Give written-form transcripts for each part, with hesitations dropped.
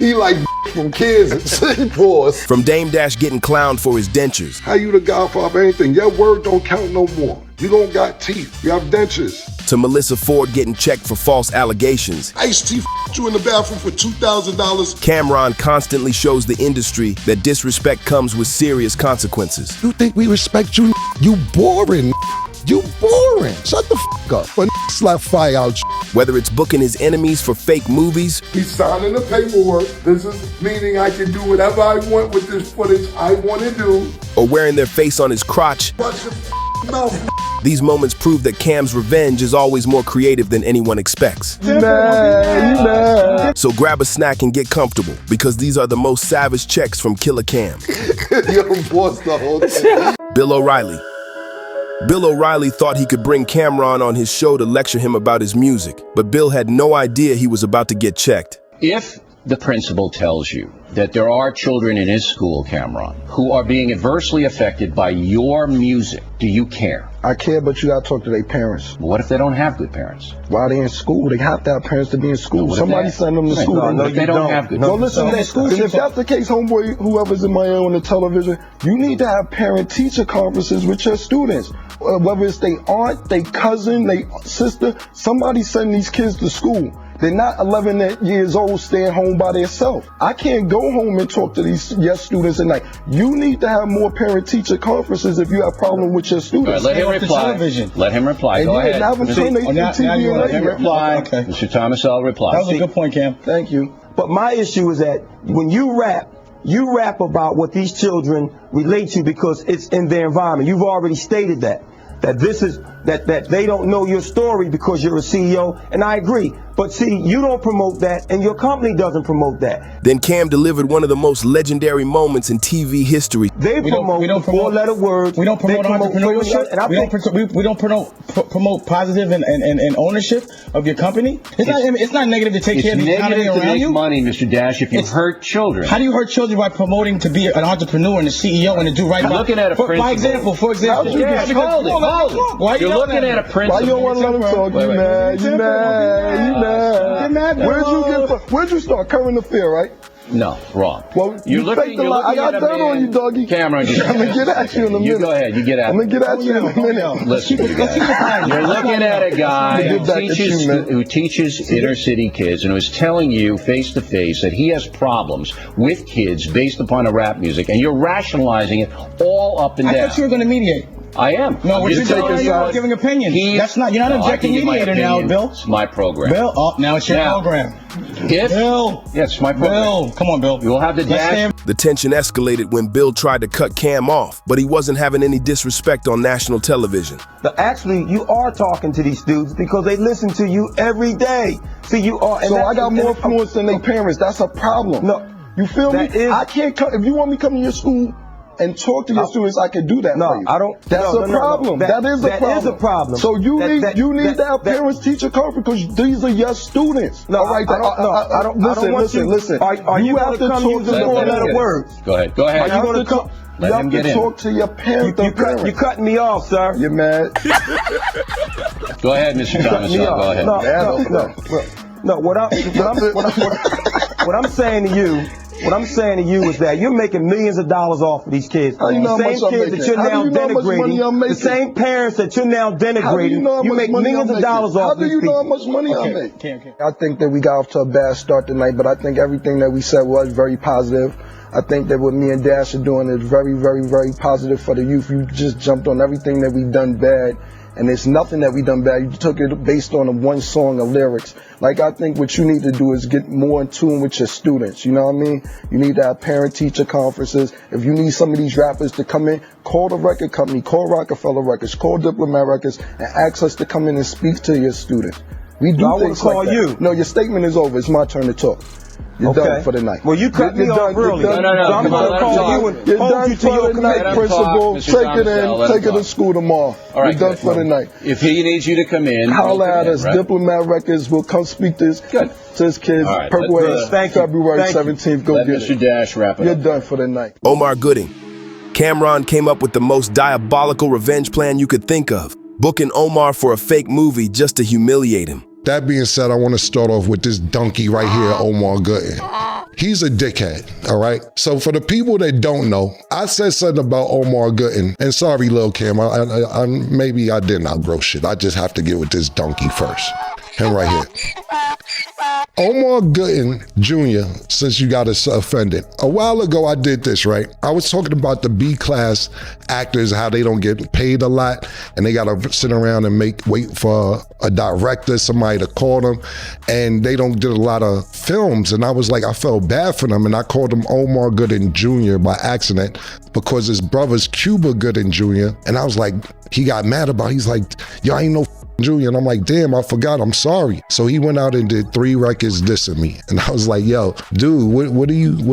He like from Kansas. Pause. From Dame Dash getting clowned for his dentures. How you the godfather of anything? Your word don't count no more. You don't got teeth. You have dentures. To Melyssa Ford getting checked for false allegations. Ice-T f***ed you in the bathroom for $2,000. Camron constantly shows the industry that disrespect comes with serious consequences. You think we respect you? You boring. You boring. Shut the f*** up. But slap fire out. Whether it's booking his enemies for fake movies. He's signing the paperwork. This is meaning I can do whatever I want with this footage I want to do. Or wearing their face on his crotch. Watch your mouth. These moments prove that Cam's revenge is always more creative than anyone expects. You mad. So grab a snack and get comfortable, because these are the most savage checks from Killer Cam. Yo, boss, the whole thing. Bill O'Reilly. Bill O'Reilly thought he could bring Camron on his show to lecture him about his music, but Bill had no idea he was about to get checked. If the principal tells you that there are children in his school, Camron, who are being adversely affected by your music, do you care? I care, but you gotta talk to their parents. What if they don't have good parents? While they're in school, they have to have parents to be in school. Somebody send them to school. No, they don't have good. No, listen, if that's the case, homeboy, whoever's in my ear on the television, you need to have parent-teacher conferences with your students. Whether it's their aunt, their cousin, their sister, somebody send these kids to school. They're not 11 years old staying home by themselves. I can't go home and talk to these students at night. You need to have more parent-teacher conferences if you have problem with your students. All right, let him reply. Let him reply. Go ahead. Let him reply. Okay. Mr. Thomas, I'll reply. That was a good point, Cam. Thank you. But my issue is that when you rap about what these children relate to because it's in their environment. You've already stated that this is that they don't know your story because you're a CEO, and I agree. But see, you don't promote that, and your company doesn't promote that. Then Cam delivered one of the most legendary moments in TV history. They promote four-letter words. We don't promote entrepreneurship. We don't promote positive and ownership of your company. It's not negative to take care of the economy around you. It's negative to make money, Mr. Dash, if you hurt children. How do you hurt children by promoting to be an entrepreneur and a CEO and to do right by? Looking at a principle. For example. Hold it. You're looking at a principle. Why you don't want to let him talk? You mad. Where'd you start? Current affair, right? No, wrong. Well, you faked a lot. I got dirt on you, doggy. Camron, I'm going to get at you in a minute. You go ahead. You get at me. I'm going to get at you in a minute. Listen, you're looking at a guy who teaches inner city kids and who's telling you face to face that he has problems with kids based upon a rap music, and you're rationalizing it all up and down. I thought you were going to mediate. I am. No, what you're doing, you're giving opinions. You're not an objective mediator now, Bill. It's my program. Bill, now it's your program. Bill. Yes, my program. Bill, come on, Bill. You'll have the dash. The tension escalated when Bill tried to cut Cam off, but he wasn't having any disrespect on national television. But actually, you are talking to these dudes because they listen to you every day. See, you are. So I got more influence than their parents. That's a problem. No, you feel me? I can't come. If you want me to come to your school and talk to your students, I can do that for you. I don't. That's a problem. That is a problem. So you need to have parents-teacher conference because these are your students. No, all right. I don't. Listen. Are you have to talk to the four-letter words? Go ahead. Are you going to come? You have to talk to your parents. You're cutting me off, sir. You're mad. Go ahead, Mr. Thomas. Go ahead. No. What I'm saying to you. What I'm saying to you is that you're making millions of dollars off of these kids. The same kids that you're now denigrating, the same parents that you're now denigrating, you make millions of dollars off these people. How do you know how much money I make? I think that we got off to a bad start tonight, but I think everything that we said was very positive. I think that what me and Dash are doing is very, very, very positive for the youth. You just jumped on everything that we've done bad. And it's nothing that we done bad. You took it based on a one song of lyrics. Like, I think what you need to do is get more in tune with your students. You know what I mean? You need to have parent-teacher conferences. If you need some of these rappers to come in, call the record company, call Rockefeller Records, call Diplomat Records, and ask us to come in and speak to your students. We do things like that. You. No, your statement is over. It's my turn to talk. You're done for the night. Well, you cut me off early. No. So I'm going to call you and hold you to your night, principal. Take it in. Take it to school tomorrow. All right, you're done for the night. If he needs you to come in, holler at us. Diplomat Records will come speak to his kids. Purple February 17th. Go get it. Mr. Dash wrap it up. You're done for the night. Omar Gooding. Camron came up with the most diabolical revenge plan you could think of, booking Omar for a fake movie just to humiliate him. That being said, I want to start off with this donkey right here, Omar Gooding. he's a dickhead, all right? So for the people that don't know, I said something about Omar Gooden, and sorry, Lil Kim, maybe I didn't outgrow shit. I just have to get with this donkey first. Him right here. Omar Gooden Jr., since you got us offended. A while ago, I did this, right? I was talking about the B-class actors, how they don't get paid a lot, and they gotta sit around and wait for a director, somebody to call them, and they don't get a lot of films. And I was like, I felt bad for them, and I called him Omar Gooden Jr. by accident because his brother's Cuba Gooden Jr., and I was like, he got mad about it. He's like, yo, I ain't no Junior, and I'm like, damn, I forgot, I'm sorry. So he went out and did 3 records dissing me. And I was like, yo, dude, what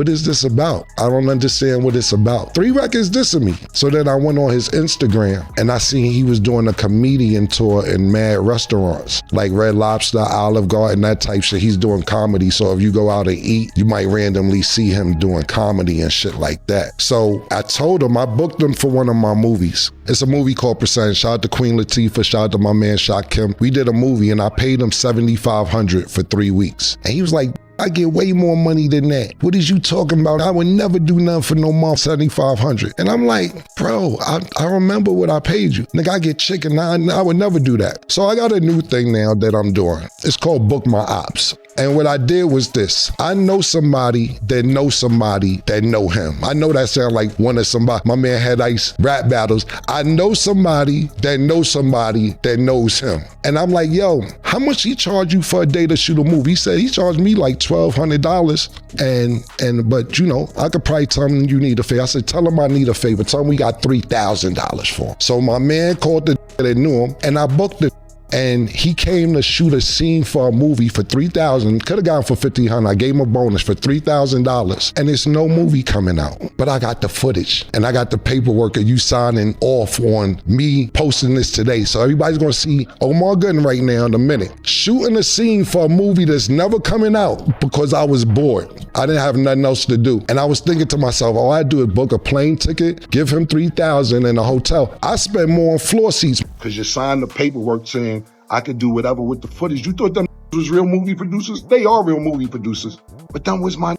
is this about? I don't understand what it's about. 3 records dissing me. So then I went on his Instagram and I seen he was doing a comedian tour in mad restaurants, like Red Lobster, Olive Garden, that type shit. He's doing comedy. So if you go out and eat, you might randomly see him doing comedy and shit like that. So I told him, I booked him for one of my movies. It's a movie called Percent. Shout out to Queen Latifah, shout out to my man Kim. We did a movie and I paid him $7,500 for 3 weeks. And he was like, I get way more money than that. What is you talking about? I would never do nothing for no more $7,500. And I'm like, bro, I remember what I paid you. Nigga, I get chicken. I would never do that. So I got a new thing now that I'm doing. It's called Book My Ops. And what I did was this. I know somebody that knows somebody that know him. I know that sound like one of somebody. My man had ice rap battles. I know somebody that knows somebody that knows him. And I'm like, yo, how much he charge you for a day to shoot a movie? He said he charged me like $1,200. But you know, I could probably tell him you need a favor. I said, tell him I need a favor. Tell him we got $3,000 for him. So my man called the that knew him and I booked it. And he came to shoot a scene for a movie for $3,000. Could have gotten for $1,500. I gave him a bonus for $3,000. And there's no movie coming out. But I got the footage and I got the paperwork of you signing off on me posting this today. So everybody's gonna see Omar Gooden right now in a minute shooting a scene for a movie that's never coming out because I was bored. I didn't have nothing else to do. And I was thinking to myself, all I do is book a plane ticket, give him $3,000 in a hotel. I spend more on floor seats. Because you signed the paperwork saying I could do whatever with the footage. You thought them was real movie producers? They are real movie producers. But that was my...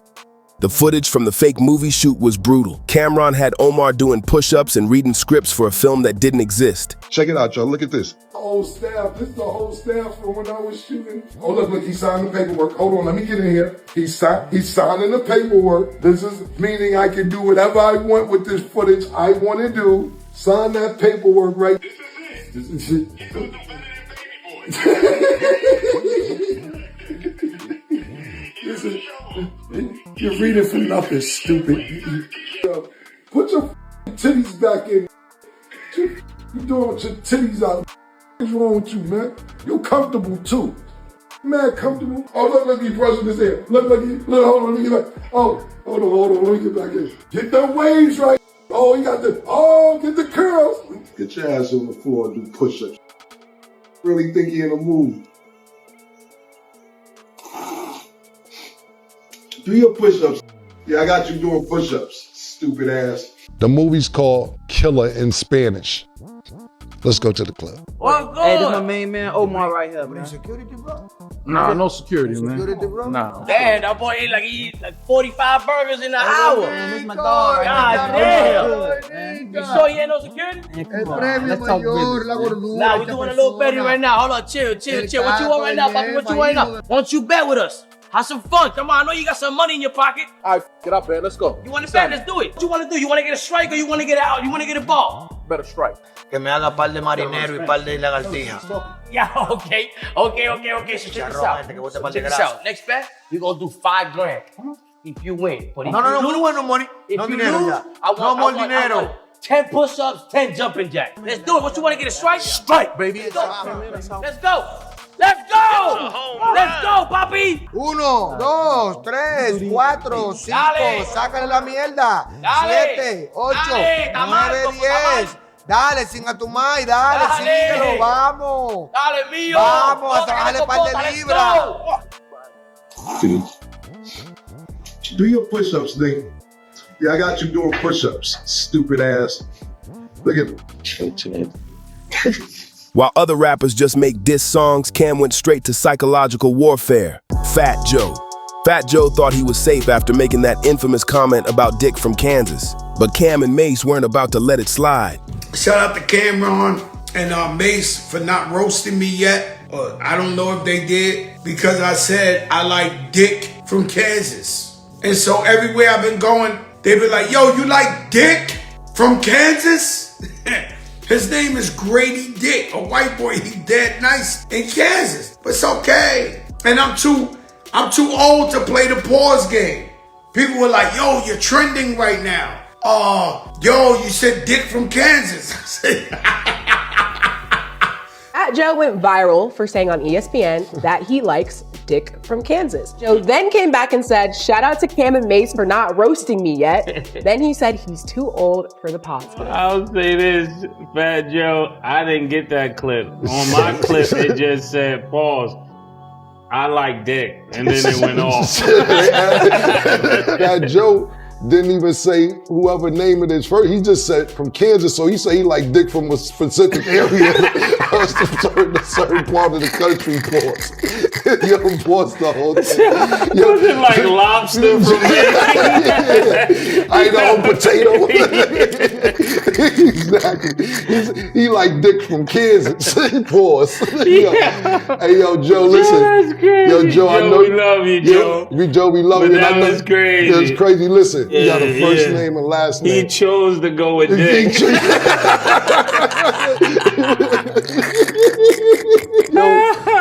The footage from the fake movie shoot was brutal. Camron had Omar doing push-ups and reading scripts for a film that didn't exist. Check it out, y'all. Look at this. Whole staff. This is the whole staff from when I was shooting. Oh, look, he signed the paperwork. Hold on, let me get in here. He's signing the paperwork. This is meaning I can do whatever I want with this footage I want to do. Sign that paperwork right. This is it. Listen, you're reading for nothing, stupid. Put your titties back in. You doing with your titties out. What's wrong with you, man? You're comfortable too. Man, comfortable. Oh, look, he's brushing his hair. Look, hold on, let me get back. Oh, hold on, let me get back in. Get the waves right. Oh, you got get the curls. Get your ass on the floor and do push-ups. Really think you're in a movie. Do your push-ups. Yeah, I got you doing push-ups, stupid ass. The movie's called Killer in Spanish. Let's go to the club. Hey, this my main man Omar right here, man. Security, bro? Nah, no security, man. Security, bro? Nah. Damn, that boy ate like 45 burgers in an hour. Man, this my dog. God damn. You sure he ain't no security? El premio mayor, la gordura. Nah, we doing a little betting right now. Hold on, chill. What you want right now, Bobby? What you want right now? Why don't you bet with us? Have some fun. Come on, I know you got some money in your pocket. All right, get up, man. Let's go. You want to bet? Let's do it. What you want to do? You want to get a strike or you want to get out? You want to get a ball? Better strike. Que me haga par de marinero y par de lagartija. Yeah, okay. So check this out. Next bet, we gonna do $5 grand. If you win. But if No, we want no money. If No you dinero lose, ya. I want, No more I want dinero. 10 push-ups, 10 jumping jacks. Let's do it. What you want to get a strike? Strike, baby. Let's go. Let's go, papi. 1, 2, 3, 4, 5. Dale. Sácale la mierda. Dale. 7, 8, Dale, 9, 10. Dale, sin atumay, dale, síguelo, vamos. Dale, mío. Vamos, a trabajarle par de libras. Do your push-ups, nigga. Yeah, I got you doing push-ups, stupid ass. Look at him. While other rappers just make diss songs, Cam went straight to psychological warfare. Fat Joe. Fat Joe thought he was safe after making that infamous comment about Dick from Kansas. But Cam and Mase weren't about to let it slide. Shout out to Camron and Mase for not roasting me yet. I don't know if they did because I said I like Dick from Kansas. And so everywhere I've been going, they be like, yo, you like Dick from Kansas? His name is Grady Dick, a white boy. He dead nice in Kansas, but it's okay. And I'm too old to play the pause game. People were like, yo, you're trending right now. Yo, you said Dick from Kansas. Fat Joe went viral for saying on ESPN that he likes Dick from Kansas. Joe then came back and said, shout out to Cam and Mase for not roasting me yet. Then he said he's too old for the pause. I'll say this, Fat Joe, I didn't get that clip. On my clip, it just said, pause, I like Dick, and then it went off. Fat Joe didn't even say whoever name it is first. He just said from Kansas, so he said he like Dick from a specific area, a certain part of the country. Pause. Yo, pause the whole thing. Yo, was it like lobster from I know potato. Exactly. He like Dick from Kansas. Pause. Yo. Hey, yo, Joe, listen. Yo, Joe, I know we love you, Joe. Joe, we love you. That was crazy. It was crazy. Listen, you got a first name and last name. He chose to go with Dick.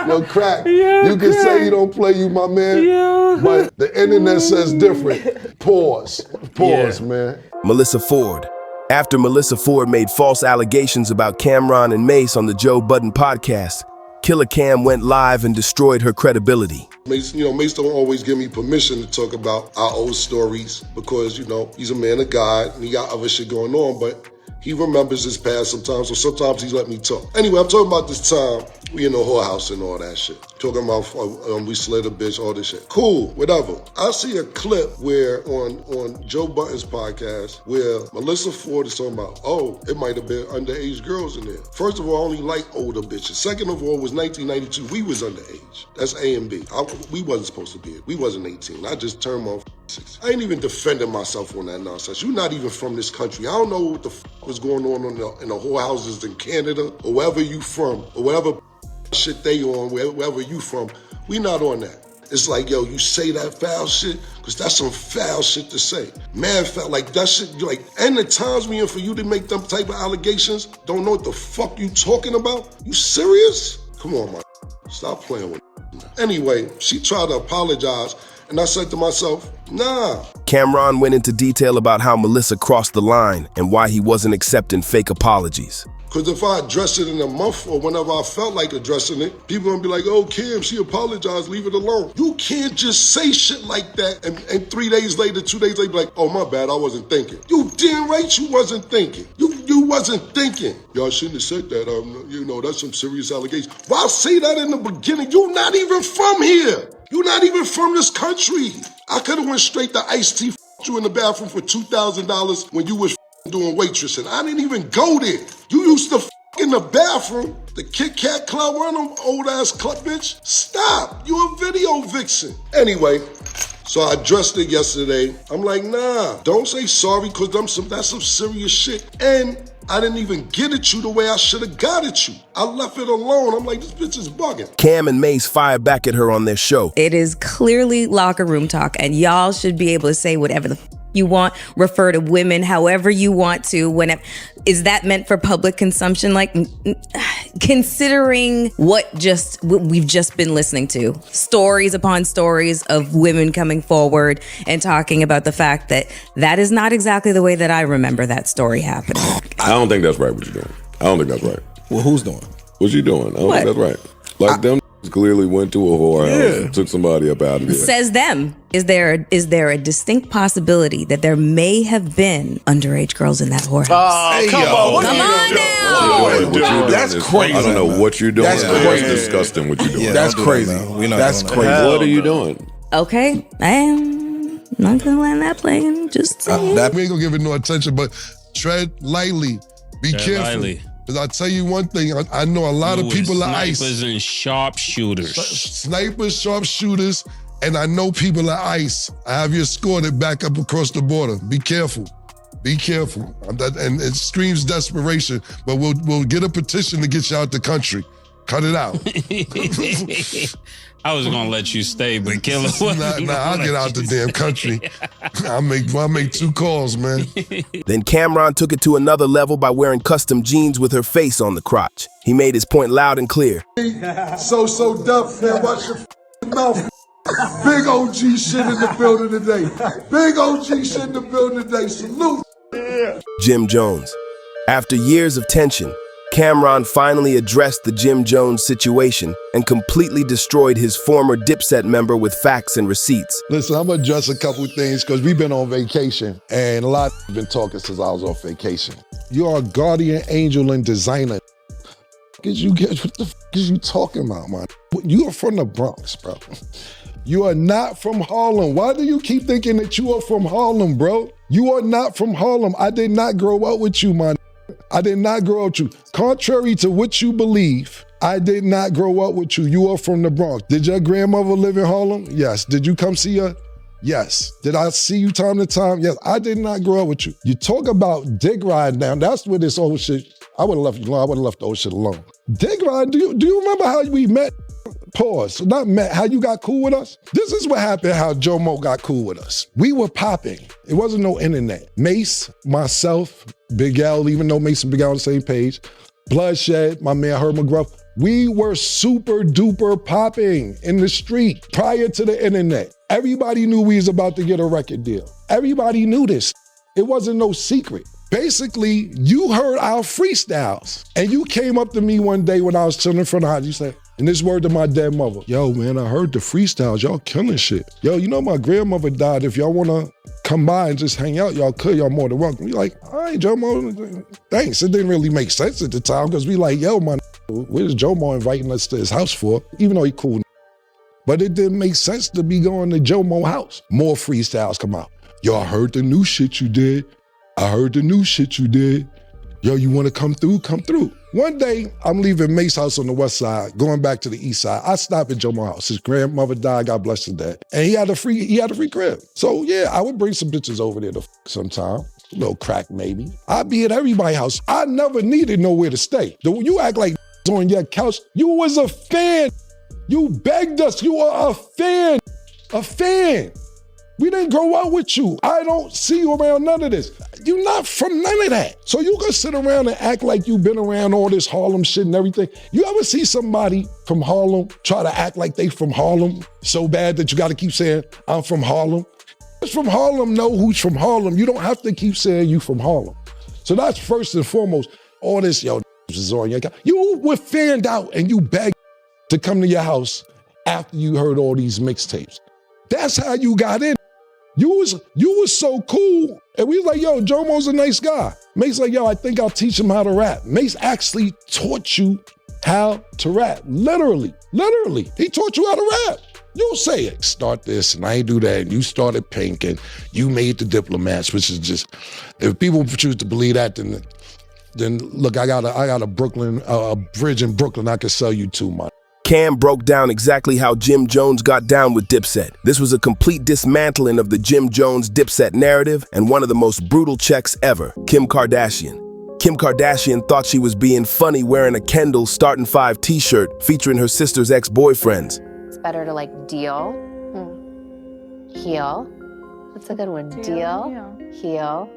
Yo, Crack, you can say you don't play, you my man, but the internet says different. Pause, man. Melyssa Ford. After Melyssa Ford made false allegations about Camron and Mase on the Joe Budden podcast, Killer Cam went live and destroyed her credibility. Mase don't always give me permission to talk about our old stories because, he's a man of God and he got other shit going on, but he remembers his past sometimes, so sometimes he's let me talk. Anyway, I'm talking about this time we in the whorehouse and all that shit. Talking about we slid a bitch, all this shit. Cool, whatever. I see a clip where on Joe Budden's podcast where Melyssa Ford is talking about, it might have been underage girls in there. First of all, I only like older bitches. Second of all, it was 1992. We was underage. That's A and B. We wasn't supposed to be it. We wasn't 18. I just turned my 6. I ain't even defending myself on that nonsense. You're not even from this country. I don't know what the was going on in the whorehouses in Canada or wherever you from or whatever shit they on, wherever you from. We not on that. It's like, yo, you say that foul shit, because that's some foul shit to say. Man, foul, like that shit, and the times we in for you to make them type of allegations, don't know what the fuck you talking about? You serious? Come on, man. Stop playing with me. Anyway, she tried to apologize, and I said to myself, nah. Camron went into detail about how Melyssa crossed the line and why he wasn't accepting fake apologies. Because if I address it in a month or whenever I felt like addressing it, people gonna be like, oh, Kim, she apologized, leave it alone. You can't just say shit like that and 3 days later, 2 days later, be like, oh, my bad, I wasn't thinking. You damn right you wasn't thinking. You wasn't thinking. Y'all shouldn't have said that. That's some serious allegations. Why say that in the beginning? You're not even from here. You're not even from this country. I could have went straight to Ice-T, f***ed you in the bathroom for $2,000 when you was doing waitressing. I didn't even go there. You used to in the bathroom, the Kit Kat Club, one of them old ass club bitch. Stop, you a video vixen. Anyway, so I addressed it yesterday. I'm like, nah, don't say sorry, cause that's some serious shit. And I didn't even get at you the way I should have got at you. I left it alone. I'm like, this bitch is bugging. Cam and Mase fired back at her on their show. It is clearly locker room talk, and y'all should be able to say whatever the you want, refer to women however you want to. Is that meant for public consumption? Like, considering what we've just been listening to, stories upon stories of women coming forward and talking about the fact that is not exactly the way that I remember that story happening. I don't think that's right what you're doing. I don't think that's right. Well, who's doing? What you doing? I don't think that's right. Like them clearly went to a whorehouse and took somebody up out of there. Says them. Is there a distinct possibility that there may have been underage girls in that whorehouse? Come on now. That's crazy. I don't know what you're doing. That's crazy. That's disgusting what you're doing. Yeah, that's crazy. That's crazy. What are you doing? Okay, I am not gonna let that play. Just saying. We ain't gonna give it no attention, but tread lightly. Be careful. Because I tell you one thing, I know a lot of people are ice. Snipers and sharpshooters. Snipers, sharpshooters, And I know people at ICE. I have you escorted back up across the border. Be careful. Be careful. And it screams desperation, but we'll get a petition to get you out the country. Cut it out. I was gonna let you stay, but Killer wasn't. Nah, I'll get out the damn country. I'll make 2 calls, man. Then Camron took it to another level by wearing custom jeans with her face on the crotch. He made his point loud and clear. So deaf, man. Watch your mouth. Big OG shit in the building today. Big OG shit in the building today. Salute. Jim Jones. After years of tension, Camron finally addressed the Jim Jones situation and completely destroyed his former Dipset member with facts and receipts. Listen, I'm gonna address a couple things because we've been on vacation and a lot have been talking since I was on vacation. You are a guardian angel and designer. What the f is you talking about, man? You are from the Bronx, bro. You are not from Harlem. Why do you keep thinking that you are from Harlem, bro? You are not from Harlem. I did not grow up with you, man. I did not grow up with you. Contrary to what you believe, I did not grow up with you. You are from the Bronx. Did your grandmother live in Harlem? Yes. Did you come see her? Yes. Did I see you time to time? Yes. I did not grow up with you. You talk about dick riding down. That's where this old shit, I would have left you alone. I would have left the old shit alone. Dick ride, do you remember how we met? Pause. Not met, how you got cool with us? This is what happened, how Joe Mo got cool with us. We were popping. It wasn't no internet. Mase, myself, Big L, even though Mase and Big L on the same page, Bloodshed, my man Herb McGruff, we were super duper popping in the street prior to the internet. Everybody knew we was about to get a record deal. Everybody knew this. It wasn't no secret. Basically, you heard our freestyles and you came up to me one day when I was chilling in front of the house. You said, and this word to my dead mother, yo, man, I heard the freestyles. Y'all killing shit. Yo, you know my grandmother died. If y'all want to come by and just hang out, y'all could. Y'all more than welcome. You're like, all right, Joe Mo, thanks. It didn't really make sense at the time because we like, yo, man, where's Joe Mo inviting us to his house for? Even though he cool. But it didn't make sense to be going to Joe Mo house. More freestyles come out. Yo, I heard the new shit you did. I heard the new shit you did. Yo, you want to come through? Come through. One day, I'm leaving Mase's house on the west side, going back to the east side. I stopped at Joe Mo's house. His grandmother died, God bless her dad. And he had a free crib. So yeah, I would bring some bitches over there to sometime. A little crack maybe. I'd be at everybody's house. I never needed nowhere to stay. You act like on your couch. You was a fan. You begged us. You are a fan. A fan. We didn't grow up with you. I don't see you around none of this. You're not from none of that. So you can sit around and act like you've been around all this Harlem shit and everything. You ever see somebody from Harlem try to act like they from Harlem so bad that you got to keep saying, I'm from Harlem? Who's from Harlem know who's from Harlem. You don't have to keep saying you from Harlem. So that's first and foremost. All this, yo, is on your account. You were fanned out and you begged to come to your house after you heard all these mixtapes. That's how you got in. You was so cool, and we was like, yo, Joe Mo's a nice guy. Mace like, yo, I think I'll teach him how to rap. Mace actually taught you how to rap. Literally. He taught you how to rap. You say it. Start this, and I ain't do that, and you started Pink, and you made the Diplomats, which is just, if people choose to believe that, then look, I got a bridge in Brooklyn I can sell you to, man. Cam broke down exactly how Jim Jones got down with Dipset. This was a complete dismantling of the Jim Jones Dipset narrative and one of the most brutal checks ever, Kim Kardashian. Kim Kardashian thought she was being funny wearing a Kendall Startin' 5 t-shirt featuring her sister's ex-boyfriends. It's better to deal, heal. That's a good one. Deal, heal,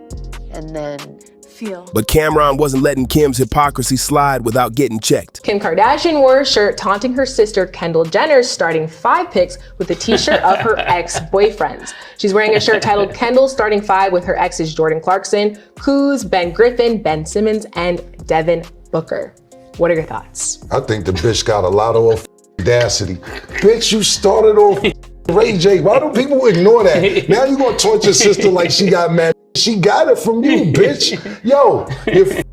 and then feel. But Camron wasn't letting Kim's hypocrisy slide without getting checked. Kim Kardashian wore a shirt taunting her sister Kendall Jenner's starting 5 pics with a t-shirt of her ex-boyfriends. She's wearing a shirt titled Kendall Starting 5 with her exes Jordan Clarkson, Kuz, Ben Griffin, Ben Simmons, and Devin Booker. What are your thoughts? I think the bitch got a lot of audacity. Bitch, you started off Ray J. Why do people ignore that? Now you gonna torture your sister like she got mad. She got it from you, bitch. Yo, if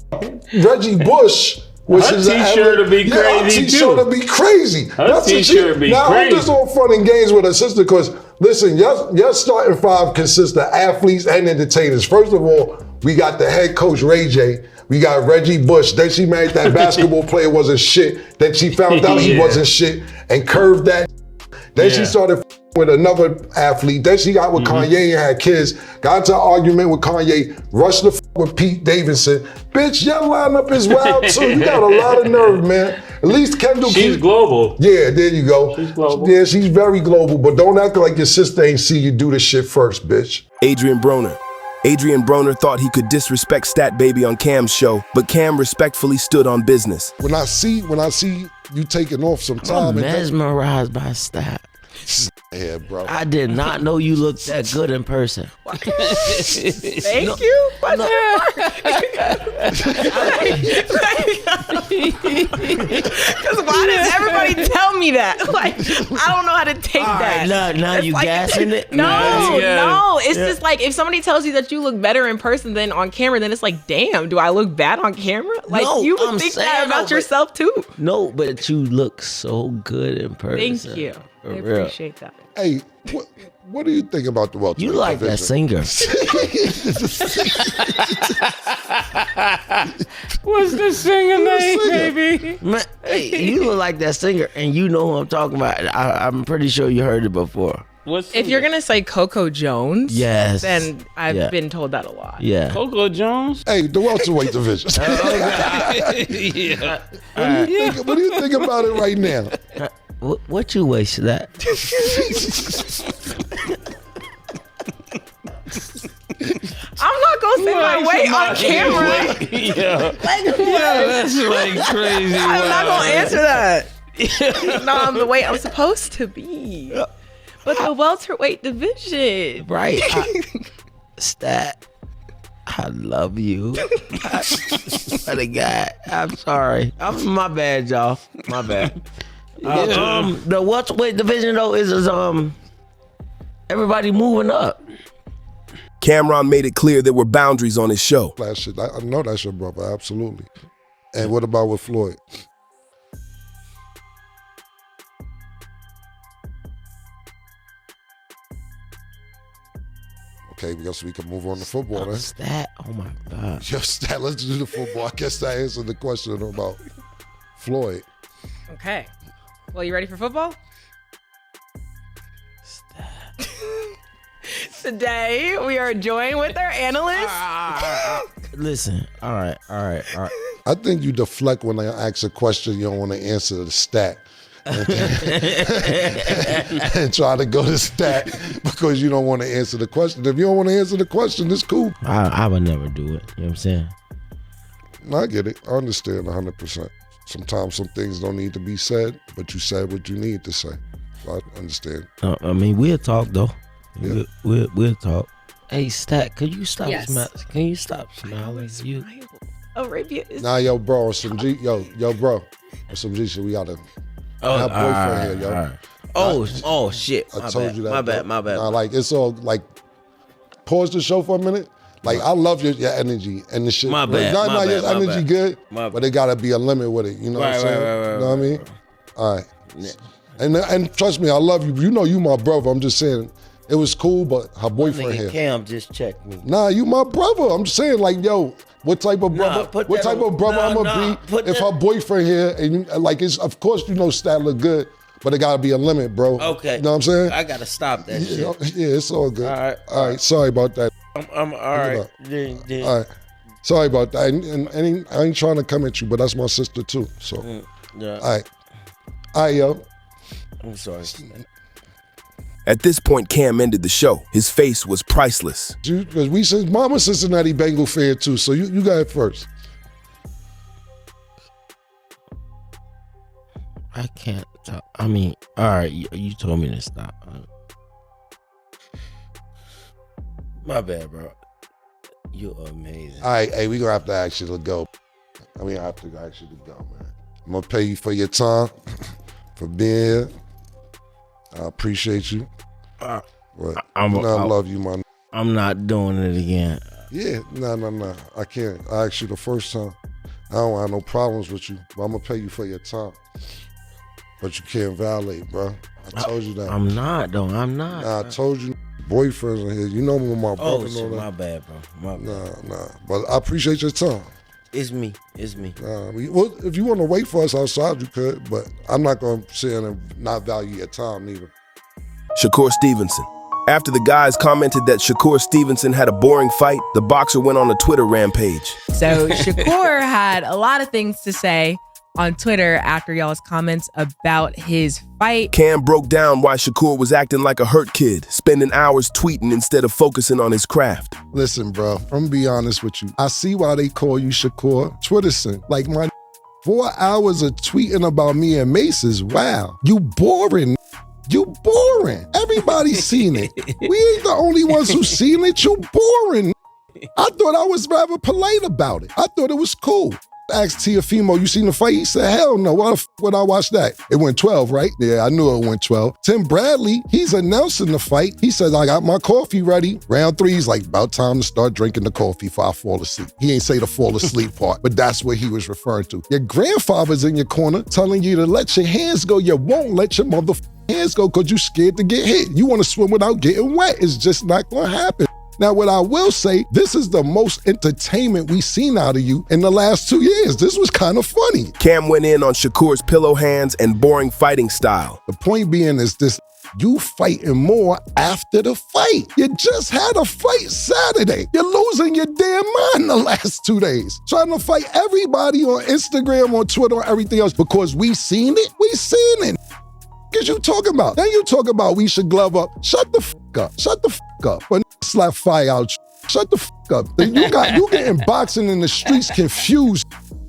Reggie Bush, which her is t-shirt would be crazy her t-shirt would be crazy. Her t-shirt would be now, crazy. I'm just on fun and games with her sister because, listen, your starting 5 consists of athletes and entertainers. First of all, we got the head coach, Ray J. We got Reggie Bush. Then she married that basketball player wasn't shit. Then she found out he wasn't shit and curved that. Then she started with another athlete. Then she got with Kanye and had kids. Got into an argument with Kanye. Rushed the with Pete Davidson. Bitch, your lineup is wild too. You got a lot of nerve, man. At least Kendall. She's global. Yeah, there you go. She's global. Yeah, she's very global. But don't act like your sister ain't see you do this shit first, bitch. Adrien Broner. Adrien Broner thought he could disrespect Stat Baby on Cam's show, but Cam respectfully stood on business. When I see you taking off some time, I'm mesmerized by Stat. Yeah, bro. I did not know you looked that good in person. Thank you. Because why does everybody tell me that? Like, I don't know how to take that. Now you gassing it? No. It's just like if somebody tells you that you look better in person than on camera, then it's like, damn, do I look bad on camera? Like, you would think that about yourself too. No, but you look so good in person. Thank you. For I real. appreciate that. Hey, what do you think about the welterweight You like that singer. What's the singer name, baby? Man, hey, you look like that singer, and you know who I'm talking about. I'm pretty sure you heard it before. If you're gonna say Coco Jones, yes, then I've been told that a lot. Yeah, Coco Jones. Hey, the welterweight division. Yeah. What do you think about it right now? What you waste that? I'm not gonna say my weight on camera. Yeah, that's like crazy. I'm not gonna answer that. No, I'm the way I'm supposed to be. But the welterweight division, right? Stat. I love you. What a guy. I'm sorry. My bad, y'all. My bad. The welterweight division though is everybody moving up. Camron made it clear there were boundaries on his show. I know that's your brother, absolutely. And what about with Floyd? Okay, because we can move on to football then. Stat, oh my God. Yo, Stat, let's do the football. I guess that answered the question about Floyd. Okay. Well, you ready for football? Today, we are joined with our analyst. Listen, all right. I think you deflect when I ask a question you don't want to answer the Stat. And try to go to Stat because you don't want to answer the question. If you don't want to answer the question, it's cool. I would never do it. You know what I'm saying? No, I get it. I understand 100%. Sometimes some things don't need to be said, but you said what you need to say. So I understand. I mean, we'll talk though. Yeah. We'll talk. Hey, Stat, can you stop Yes. Can you stop smiling? You. Arabia is. Nah, yo, bro, some G, yo, bro, some G shit. We got a boyfriend here, yo. Right. Oh shit! I told you that. My bad. Nah, like it's all like. Pause the show for a minute. Like I love your energy and the shit. My bad. Your energy good, but it gotta be a limit with it. You know what I'm saying? Right, you know what I mean? All right. Yeah. And trust me, I love you. You know you my brother. I'm just saying. It was cool, but her boyfriend here. Cam just checked me. Nah, you my brother. I'm just saying, like, yo, what type of brother? What type of brother I'm gonna be if her boyfriend here and you, like, it's of course you know Stat look good, but it gotta be a limit, bro. Okay. You know what I'm saying? I gotta stop that shit. Yeah, it's all good. All right. Sorry about that. I'm all right. All right. Sorry about that. And I ain't trying to come at you, but that's my sister too. So. Yeah. All right, yo. I'm sorry. At this point, Cam ended the show. His face was priceless. Because we said Mama's Cincinnati Bengal fan too, so you got it first. I can't talk. I mean, all right, you told me to stop. My bad, bro. You're amazing. All right, hey, we gonna have to ask you to go. I mean, I have to ask you to go, man. I'm gonna pay you for your time, for being here. I appreciate you. I love you, man. I'm not doing it again. Yeah, no. I can't. I asked you the first time. I don't have no problems with you, but I'm gonna pay you for your time. But you can't violate, bro. I told you that. I'm not, though. I'm not. Nah, I told you. Boyfriends are here. You know me with my brother. Oh, shit, my bad, bro. My bad. Nah. But I appreciate your time. It's me. Well, if you want to wait for us outside, you could. But I'm not going to sit in and not value your time neither. Shakur Stevenson. After the guys commented that Shakur Stevenson had a boring fight, the boxer went on a Twitter rampage. So Shakur had a lot of things to say on Twitter after y'all's comments about his fight. Cam broke down why Shakur was acting like a hurt kid, spending hours tweeting instead of focusing on his craft. Listen, bro, I'm gonna be honest with you. I see why they call you Shakur Twitterson. Like, my 4 hours of tweeting about me and Mase is wow. You boring. You boring. Everybody's seen it. We ain't the only ones who seen it. You boring. I thought I was rather polite about it. I thought it was cool. Asked Tiafimo, you seen the fight? He said, hell no, why the f would I watch that? It went 12, right? Yeah, I knew it went 12. Tim Bradley, he's announcing the fight. He says, I got my coffee ready. Round 3, he's like, about time to start drinking the coffee before I fall asleep. He ain't say the fall asleep part, but that's what he was referring to. Your grandfather's in your corner telling you to let your hands go. You won't let your hands go because you scared to get hit. You want to swim without getting wet. It's just not going to happen. Now, what I will say, this is the most entertainment we've seen out of you in the last 2 years. This was kind of funny. Cam went in on Shakur's pillow hands and boring fighting style. The point being is this, you fighting more after the fight. You just had a fight Saturday. You're losing your damn mind the last 2 days. Trying to fight everybody on Instagram, on Twitter, on everything else because we seen it. We seen it. What you talking about? Then you talk about we should glove up. Shut the f up. Shut the f up. But slap fire out. Shut the f up. You getting boxing in the streets confused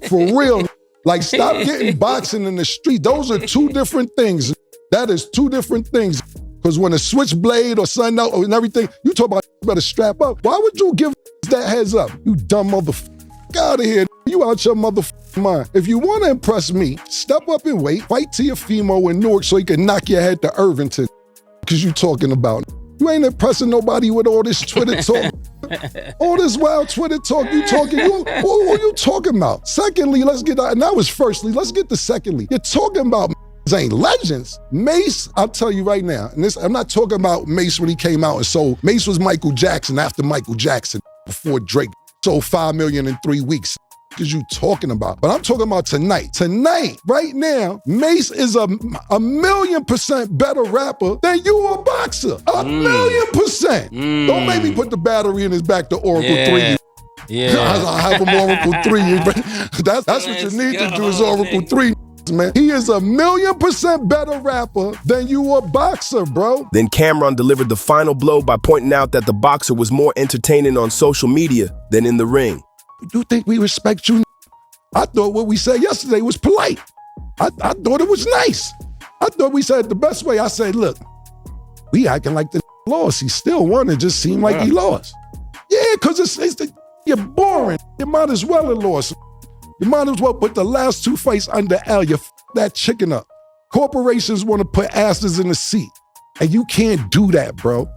for real. Like, stop getting boxing in the street. Those are two different things. That is two different things. Because when a switchblade or something out and everything, you talk about better strap up. Why would you give that heads up? You dumb motherfucker. Out of here. You out your motherfucking mind. If you want to impress me, step up and wait. Fight Tiafimo in Newark so he can knock your head to Irvington. Because you talking about. You ain't impressing nobody with all this Twitter talk. All this wild Twitter talk you talking. Who are you talking about? Secondly, let's get out. And that was firstly. Let's get to secondly. You're talking about ain't legends. Mase, I'll tell you right now. And this, I'm not talking about Mase when he came out and sold. Mase was Michael Jackson after Michael Jackson before Drake sold 5 million in 3 weeks. Is you talking about? But I'm talking about tonight. Tonight, right now, Mase is a 1,000,000% better rapper than you a boxer. 1,000,000%. Don't make me put the battery in his back to Oracle 3. Yeah. I have him Oracle 3. That's what you need to do is Oracle 3. Man. He is 1,000,000% better rapper than you a boxer, bro. Then Camron delivered the final blow by pointing out that the boxer was more entertaining on social media than in the ring. You think we respect you? I thought what we said yesterday was polite. I thought it was nice. I thought we said it the best way. I said, look, we acting like the lost. He still won. It just seemed like he lost. Yeah, because you're boring. You might as well have lost. You might as well put the last 2 fights under L. You f that chicken up. Corporations want to put asses in the seat. And you can't do that, bro.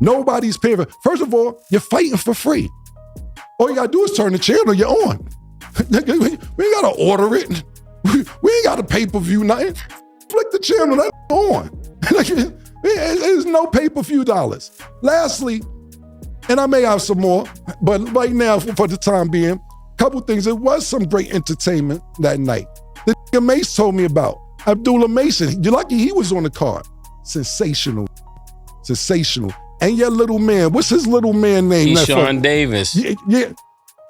Nobody's paying for it. First of all, you're fighting for free. All you gotta do is turn the channel, you're on. We ain't gotta order it. We ain't gotta pay-per-view nothing. Flick the channel, that's on. There's no pay-per-view dollars. Lastly, and I may have some more, but right now, for the time being, couple things. It was some great entertainment that night. The nigga Mase told me about. Abdullah Mason. You're lucky he was on the card. Sensational. Sensational. And your little man, what's his little man name? Sean Davis. Yeah.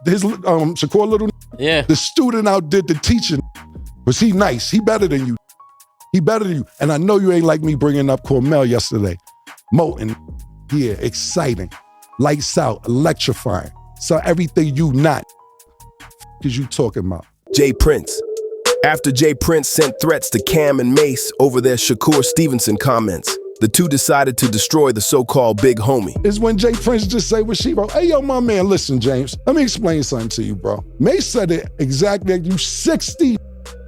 His Shakur little. Yeah. The student outdid the teaching. Was he nice? He better than you. He better than you. And I know you ain't like me bringing up Cormel yesterday. Molten. Yeah, exciting. Lights out, electrifying. So everything you not. Is you talking about? Jay Prince. After Jay Prince sent threats to Cam and Mase over their Shakur Stevenson comments, the two decided to destroy the so-called big homie. Is when Jay Prince just say what she wrote. Hey, yo, my man, listen, James. Let me explain something to you, bro. Mase said it exactly like you 60.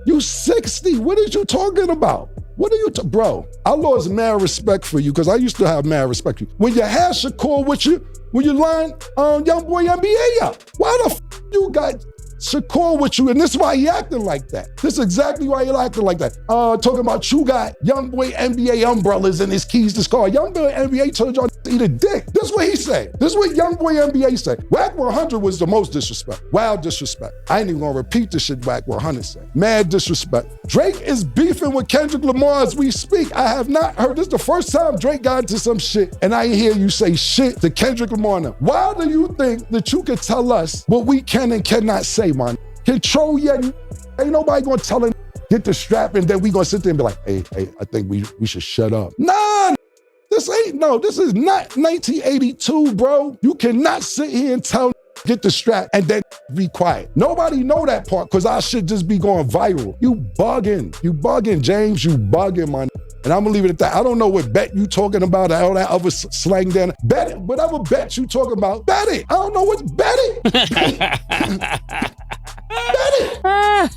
You 60. What are you talking about? What are you, bro? I lost mad respect for you because I used to have mad respect for you. When you had Shakur with you, when you line Young Boy NBA up, why the f you got Shakur with you, and this is why he acting like that. This is exactly why he acting like that. Talking about you got young boy NBA umbrellas and his keys to his car. Young boy NBA told y'all to eat a dick. This is what he said. This is what young boy NBA said. Whack 100 was the most disrespect. Wild disrespect. I ain't even gonna repeat the shit Whack 100 said. Mad disrespect. Drake is beefing with Kendrick Lamar as we speak. I have not heard, this is the first time Drake got into some shit, and I hear you say shit to Kendrick Lamar now. Why do you think that you could tell us what we can and cannot say, man? Control your ain't nobody gonna tell him get the strap and then we gonna sit there and be like, hey, I think we should shut up. Nah, this is not 1982, bro. You cannot sit here and tell get the strap and then be quiet. Nobody know that part because our shit just be going viral. You bugging, James, you bugging, man. And I'm gonna leave it at that. I don't know what bet you talking about, all that other slang then. Bet it, whatever bet you talking about, bet it. I don't know what's bet it. Bet it.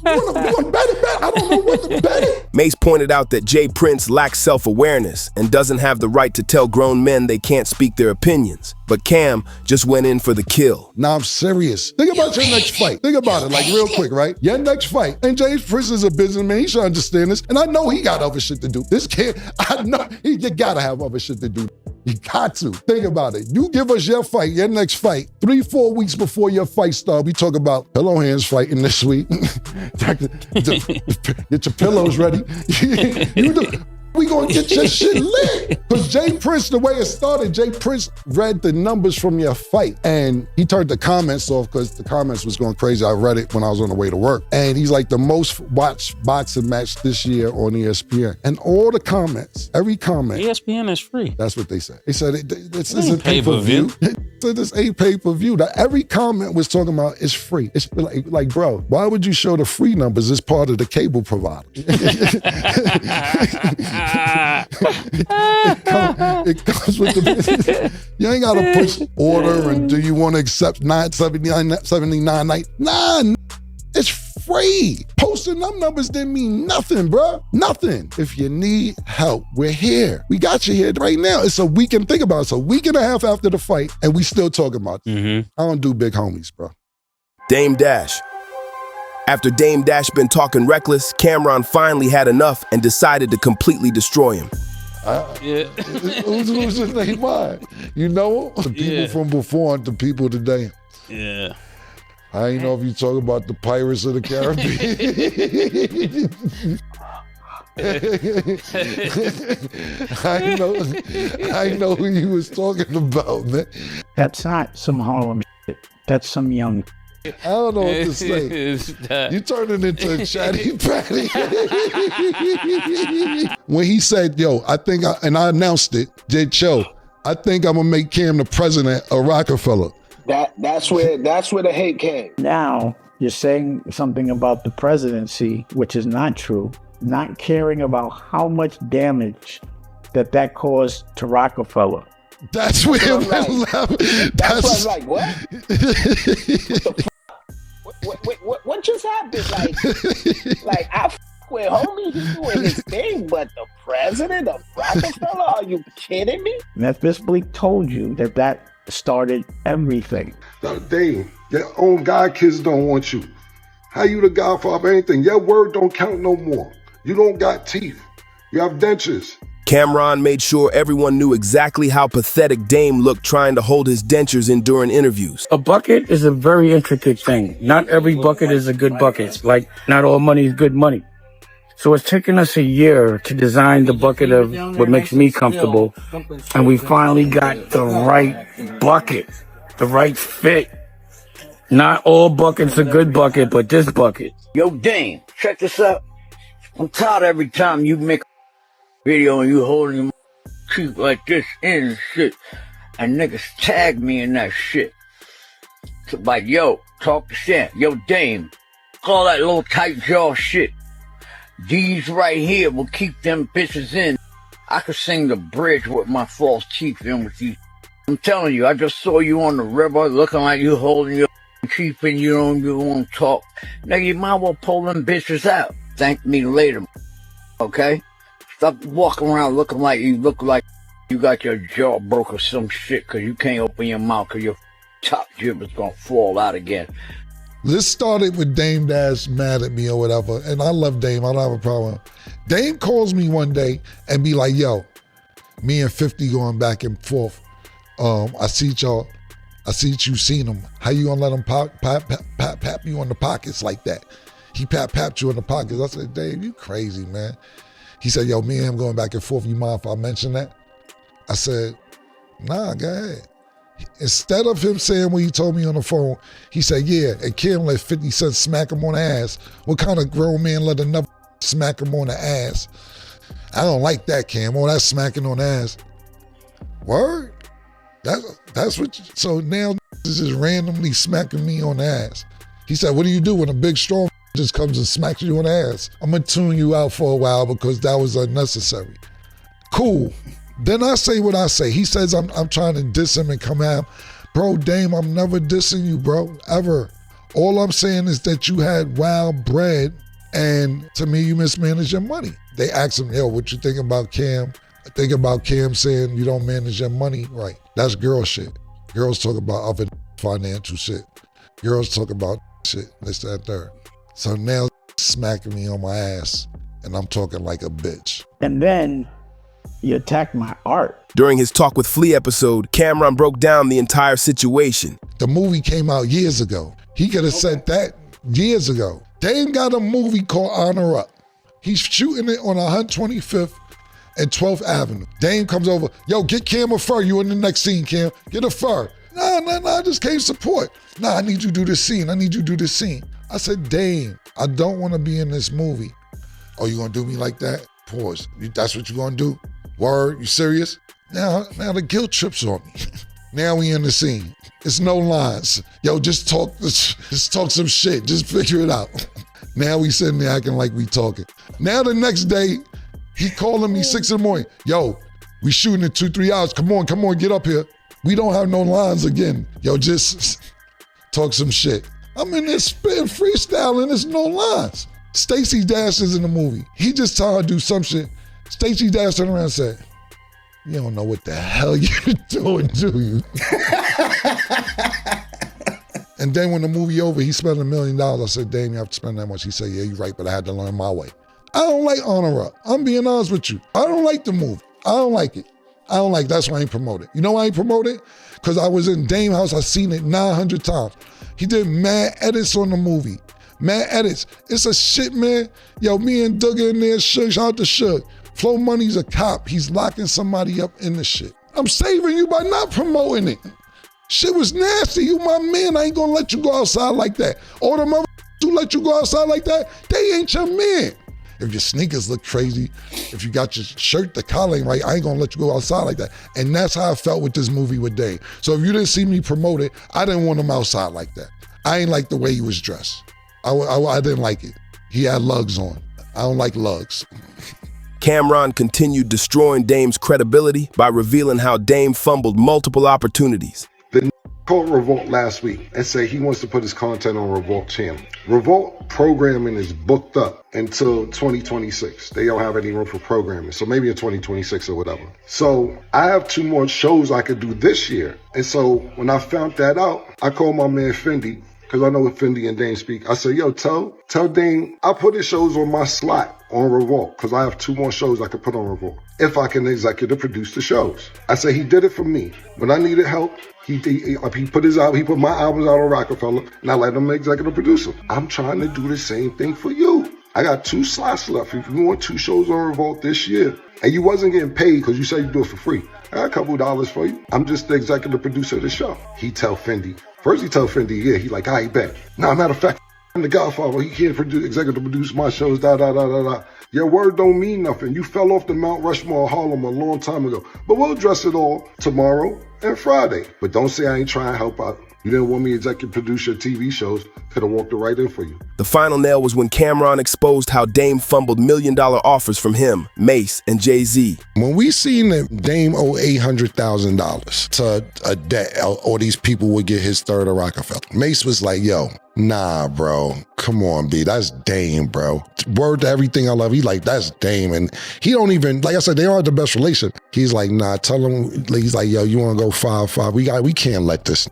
You wanna bet it? I don't know what to bet it. Mase pointed out that Jay Prince lacks self-awareness and doesn't have the right to tell grown men they can't speak their opinions. But Cam just went in for the kill. Nah, I'm serious. Think about your next fight. Think about it, like real quick, right? Your next fight. And James Prince is a businessman. He should understand this. And I know he got other shit to do. This kid, I know you gotta have other shit to do. You got to. Think about it. You give us your fight, your next fight, 3-4 weeks before your fight start. We talk about pillow hands fighting this week. Get your pillows ready. We gonna get your shit lit. Because Jay Prince, the way it started, Jay Prince read the numbers from your fight and he turned the comments off because the comments was going crazy. I read it when I was on the way to work. And he's like the most watched boxing match this year on ESPN. And all the comments, every comment. ESPN is free. That's what they said. They said this is a pay-per-view. So this ain't pay-per-view. Every comment was talking about it's free. It's like, bro, why would you show the free numbers as part of the cable provider? It comes with the you ain't gotta push order and do you want to accept $9.79? Nah, it's free. Posting them numbers didn't mean nothing, bro. Nothing. If you need help, we're here. We got you here right now. It's a week and think about it. It's a week and a half after the fight and we still talking about it. I don't do big homies, bro. Dame Dash. After Dame Dash been talking reckless, Camron finally had enough and decided to completely destroy him. Who's his name? Why? You know the people from before and the people today. Yeah. I ain't know if you talk about the Pirates of the Caribbean. I know who you was talking about, man. That's not some Harlem shit. That's some young. I don't know what to say. You turned it into a chatty patty. When he said, yo, I announced it, Joe, I think I'm gonna make Cam the president of Rockefeller. That's where the hate came. Now you're saying something about the presidency, which is not true, not caring about how much damage that caused to Rockefeller. That's where it went left. That's what I'm like, what? What just happened? Like I with homie, he doing his thing, but the president of Rockefeller? Are you kidding me? Memphis Bleak told you that started everything. Dave, your own god kids don't want you. How you the godfather of anything? Your word don't count no more. You don't got teeth. You have dentures. Camron made sure everyone knew exactly how pathetic Dame looked trying to hold his dentures in during interviews. A bucket is a very intricate thing. Not every bucket is a good bucket. Like, not all money is good money. So it's taken us a year to design the bucket of what makes me comfortable. And we finally got the right bucket, the right fit. Not all buckets are good bucket, but this bucket. Yo, Dame, check this out. I'm tired every time you make video and you holding your teeth like this in and shit. And niggas tag me in that shit. So like, yo, talk to Sam. Yo, Dame, all that little tight jaw shit. These right here will keep them bitches in. I could sing the bridge with my false teeth in with you. I'm telling you, I just saw you on the river looking like you holding your teeth and you don't want to talk. Now you might well pull them bitches out. Thank me later, okay? Stop walking around looking like you got your jaw broke or some shit because you can't open your mouth because your top jib is going to fall out again. This started with Dame Dash mad at me or whatever, and I love Dame, I don't have a problem. Dame calls me one day and be like, yo, me and 50 going back and forth. I see you seen him. How you gonna let him pat you on the pockets like that? He pat you on the pockets. I said, Dave, you crazy, man. He said, yo, me and him going back and forth, you mind if I mention that? I said, nah, go ahead. Instead of him saying what he told me on the phone, he said, yeah, and Kim let 50 Cent smack him on the ass. What kind of grown man let another smack him on the ass? I don't like that, Kim. Oh, that's smacking on the ass. Word? That's what so now is just randomly smacking me on the ass. He said, what do you do when a big strong just comes and smacks you on the ass? I'm gonna tune you out for a while because that was unnecessary. Cool. Then I say what I say. He says I'm trying to diss him and come at him. Bro, Dame, I'm never dissing you, bro, ever. All I'm saying is that you had wild bread and to me, you mismanaged your money. They asked him, yo, what you think about Cam? I think about Cam saying you don't manage your money right. That's girl shit. Girls talk about other financial shit. Girls talk about shit, this, that, third. So now smacking me on my ass and I'm talking like a bitch. And then you attacked my art. During his Talk with Flea episode, Camron broke down the entire situation. The movie came out years ago. He could have said that years ago. Dame got a movie called Honor Up. He's shooting it on 125th and 12th Avenue. Dame comes over, yo, get Cam a fur. You in the next scene, Cam. Get a fur. Nah, I just came support. Nah, I need you to do this scene. I said, Dame, I don't want to be in this movie. Oh, you gonna do me like that? Pause. That's what you gonna do? Word, you serious? Now the guilt trips on me. Now we in the scene. It's no lines. Yo, just talk some shit. Just figure it out. Now we sitting there acting like we talking. Now the next day, he calling me 6 in the morning. Yo, we shooting in 2-3 hours. Come on, get up here. We don't have no lines again. Yo, just talk some shit. I'm in there spitting freestyling, there's no lines. Stacey Dash is in the movie. He just told her to do some shit. Stacey Dash turned around and said, you don't know what the hell you're doing, do you? And then when the movie over, he spent $1 million. I said, Dame, you have to spend that much. He said, yeah, you're right, but I had to learn my way. I don't like Honor Up. I'm being honest with you. I don't like the movie. I don't like it. That's why I ain't promote it. You know why I ain't promote it? Because I was in Dame house, I seen it 900 times. He did mad edits on the movie. Mad edits. It's a shit, man. Yo, me and Doug in there, shout out to Shug. Flow Money's a cop. He's locking somebody up in the shit. I'm saving you by not promoting it. Shit was nasty. You my man. I ain't gonna let you go outside like that. All the motherfuckers who let you go outside like that, they ain't your man. If your sneakers look crazy, if you got your shirt, the collar ain't right, I ain't gonna let you go outside like that. And that's how I felt with this movie with Dave. So if you didn't see me promote it, I didn't want him outside like that. I ain't like the way he was dressed. I didn't like it. He had lugs on. I don't like lugs. Camron continued destroying Dame's credibility by revealing how Dame fumbled multiple opportunities. The called Revolt last week and say he wants to put his content on Revolt channel. Revolt programming is booked up until 2026. They don't have any room for programming, so maybe in 2026 or whatever. So I have 2 more shows I could do this year. And so when I found that out, I called my man Fendi, because I know what Fendi and Dame speak. I said, yo, tell Dame, I'll put his shows on my slot on Revolt, because I have 2 more shows I could put on Revolt, if I can executive produce the shows. I said he did it for me. When I needed help, he put my albums out on Rockefeller, and I let him executive produce them. I'm trying to do the same thing for you. I got 2 slots left. If you want 2 shows on Revolt this year, and you wasn't getting paid because you said you do it for free, I got a couple $dollars for you. I'm just the executive producer of the show. He tell Fendi. First he tell Fendi, yeah, he like, I ain't bet. Nah, matter of fact, I'm the Godfather. He can't executive produce my shows, da. Your word don't mean nothing. You fell off the Mount Rushmore of Harlem a long time ago. But we'll address it all tomorrow and Friday. But don't say I ain't trying to help out. You didn't want me to executive produce your TV shows. Could have walked it right in for you. The final nail was when Camron exposed how Dame fumbled $1 million offers from him, Mase, and Jay-Z. When we seen that Dame owe $800,000 to a debt, or these people would get his third of Rockefeller, Mase was like, yo, nah, bro, come on, B, that's Dame, bro. Word to everything I love, he like, that's Dame. And he don't even, like I said, they don't have the best relation. He's like, nah, tell him, he's like, yo, you wanna go 5-5? We can't let this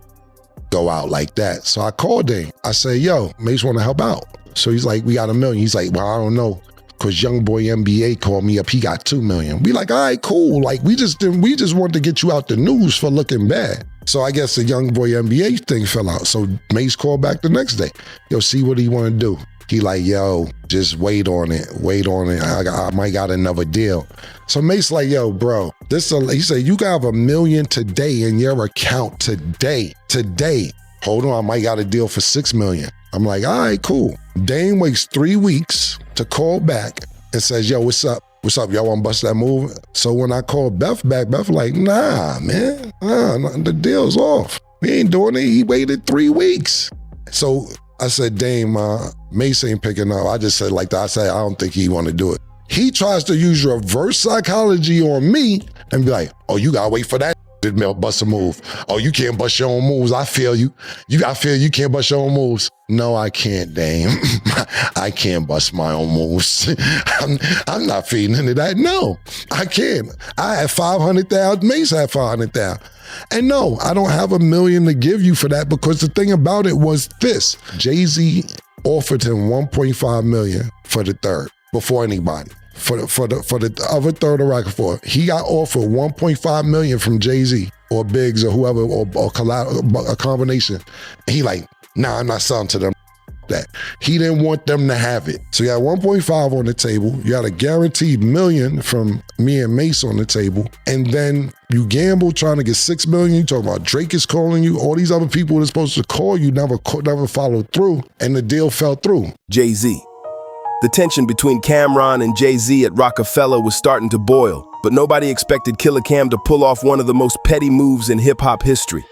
go out like that. So I called Dame. I said, yo, Mase want to help out. So he's like, we got $1 million. He's like, well, I don't know. Cause Young Boy NBA called me up. He got $2 million. We like, all right, cool. Like we just wanted to get you out the news for looking bad. So I guess the Young Boy NBA thing fell out. So Mase called back the next day. Yo, see what he want to do. He like, yo, just wait on it. I might got another deal. So Mase like, yo, bro, he said, you got $1 million today in your account today. Hold on, I might got a deal for $6 million. I'm like, all right, cool. Dame waits 3 weeks to call back and says, yo, what's up? Y'all want to bust that move? So when I called Beth back, Beth like, nah, man, the deal's off. We ain't doing it. He waited 3 weeks. So I said, Dame, Mase ain't picking up. I just said like that. I said, I don't think he want to do it. He tries to use reverse psychology on me and be like, oh, you got to wait for that to bust a move. Oh, you can't bust your own moves. I feel you. I feel you can't bust your own moves. No, I can't, Dame. I can't bust my own moves. I'm not feeding into that. No, I can't. I had 500,000. Mase had 500,000. And no, I don't have $1 million to give you for that because the thing about it was this. Jay-Z offered him $1.5 million for the third before anybody. For the other third of Rocket for he got offered $1.5 million from Jay-Z or Biggs or whoever or a combination. And he like, nah, I'm not selling to them that. He didn't want them to have it. So you got 1.5 on the table. You got a guaranteed $1 million from me and Mase on the table. And then you gamble trying to get $6 million. You talking about Drake is calling you. All these other people that are supposed to call you never followed through. And the deal fell through. Jay-Z. The tension between Camron and Jay-Z at Rockefeller was starting to boil, but nobody expected Killer Cam to pull off one of the most petty moves in hip-hop history.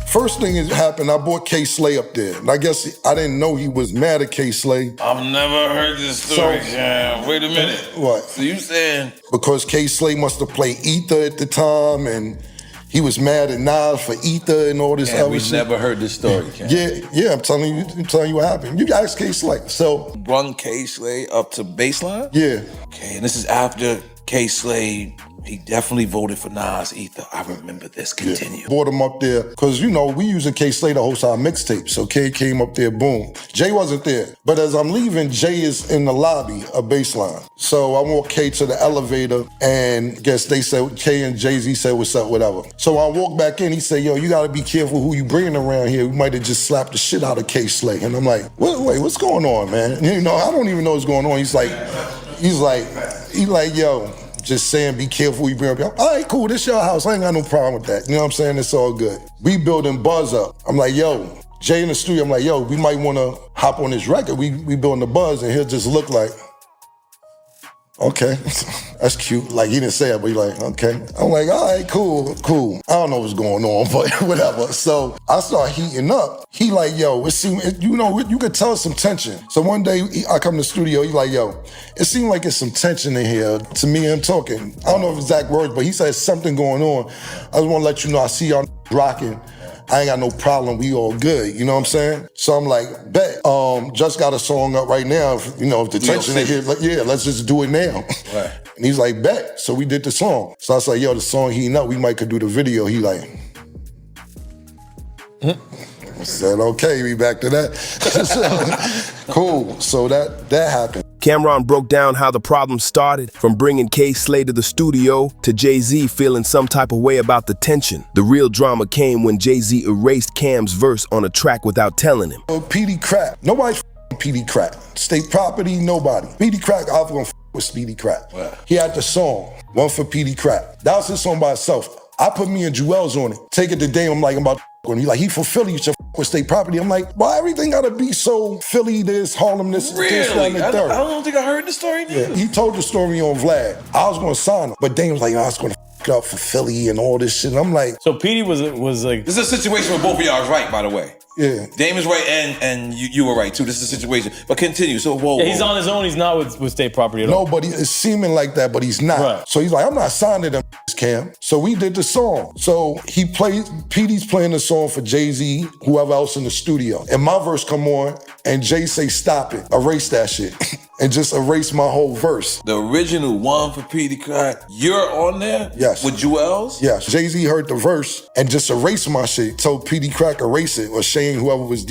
First thing that happened, I brought K-Slay up there. And I guess I didn't know he was mad at K-Slay. I've never heard this story, Cam. Wait a minute. What? So you saying? Because K-Slay must have played Ether at the time, and he was mad at Nas for Ether and all this other shit. We never heard this story, Cam. Yeah, I'm telling you what happened. You ask K-Slay. So run K-Slay up to baseline? Yeah. Okay, and this is after K-Slay, he definitely voted for Nas Ether. I remember this. Continue. Yeah. Brought him up there, because, we using K-Slay to host our mixtape. So K came up there, boom. Jay wasn't there. But as I'm leaving, Jay is in the lobby of Baseline. So I walk K to the elevator, and guess they said, K and Jay-Z said, what's up, whatever. So I walk back in, he said, yo, you gotta be careful who you bringing around here. We might have just slapped the shit out of K-Slay. And I'm like, wait, what's going on, man? I don't even know what's going on. He's like, yo, just saying, be careful who you bring up. All right, cool, this your house. I ain't got no problem with that. You know what I'm saying? It's all good. We building buzz up. I'm like, yo, Jay in the studio, I'm like, yo, we might want to hop on this record. We building the buzz, and he'll just look like, okay, that's cute. Like, he didn't say it, but he's like, okay. I'm like, all right, cool. I don't know what's going on, but whatever. So I start heating up. He like, yo, it seemed, you could tell some tension. So one day I come to the studio, he like, yo, it seemed like there's some tension in here to me and him talking. I don't know if exact words, but he said something going on. I just want to let you know, I see y'all rocking. I ain't got no problem, we all good, you know what I'm saying? So I'm like, bet, just got a song up right now, if the tension in here, yeah, let's just do it now. Right. And he's like, bet, so we did the song. So I was like, yo, the song heating up, we might could do the video. He like, I said, okay, we back to that. Cool, so that happened. Camron broke down how the problem started, from bringing K-Slay to the studio to Jay-Z feeling some type of way about the tension. The real drama came when Jay-Z erased Cam's verse on a track without telling him. PD Crack. Nobody PD Crack. State property, nobody. PD Crack, I was gonna with Speedy Crack. Wow. He had the song, one for PD Crack. That was his song by itself. I put me and Jewels on it. Take it to Dame, I'm like, I'm about to he like, he from Philly, you should with state property. I'm like, why everything gotta be so Philly this, Harlem this, really? This, that, and the third? I don't think I heard the story either. Yeah, he told the story on Vlad. I was gonna sign him, but Dame was like, I was gonna f up for Philly and all this shit. And I'm like, so PD was like, this is a situation where both of y'all is right, by the way. Yeah. Dame is right and you were right too. This is a situation. But continue. So whoa. Yeah, he's on his own, he's not with state property at all. No, but it's seeming like that, but he's not. Right. So he's like, I'm not signing them, Cam. So we did the song. So PD's playing the song for Jay-Z, whoever else in the studio. And my verse come on, and Jay say, stop it, erase that shit, and just erase my whole verse. The original one for Petey Crack, you're on there? Yes. With Jewels? Yes. Jay-Z heard the verse and just erased my shit. Told Petey Crack erase it, or Shane, whoever was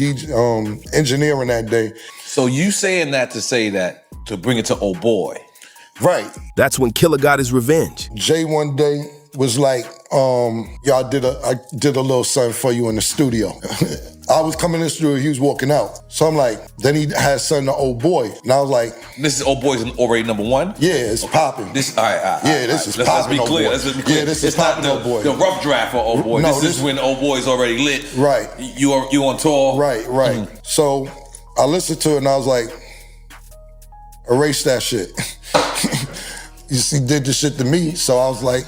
engineering that day. So you saying that to say that, to bring it to Oh Boy. Right. That's when Killer got his revenge. Jay one day was like, I did a little something for you in the studio. I was coming in the studio, he was walking out. So I'm like, then he had something to Old Boy. And I was like, this is Old Boy's already #1? Yeah, it's popping. This, all right. This is popping. Let's be clear. Yeah, this is popping, Old Boy. The rough draft for Old Boy. No, this is when Old Boy's already lit. Right. You on tour. Right. So I listened to it and I was like, erase that shit. You see, did the shit to me, so I was like,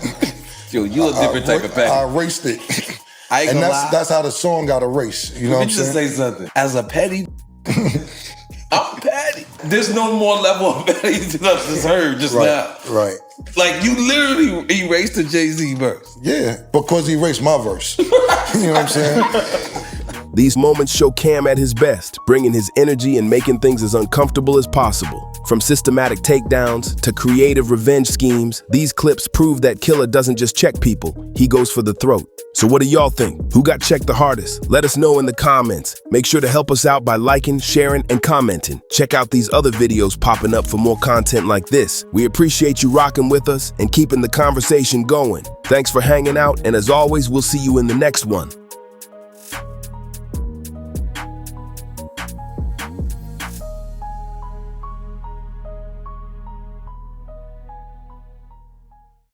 yo, you a different type of petty. I erased it. And that's how the song got erased. You know what I'm saying? Let me just say something. As a petty, I'm petty. There's no more level of petty than I just heard just now. Right. Like, you literally erased the Jay-Z verse. Yeah, because he erased my verse. You know what I'm saying? These moments show Cam at his best, bringing his energy and making things as uncomfortable as possible. From systematic takedowns to creative revenge schemes, these clips prove that Killer doesn't just check people, he goes for the throat. So what do y'all think? Who got checked the hardest? Let us know in the comments. Make sure to help us out by liking, sharing, and commenting. Check out these other videos popping up for more content like this. We appreciate you rocking with us and keeping the conversation going. Thanks for hanging out, and as always, we'll see you in the next one.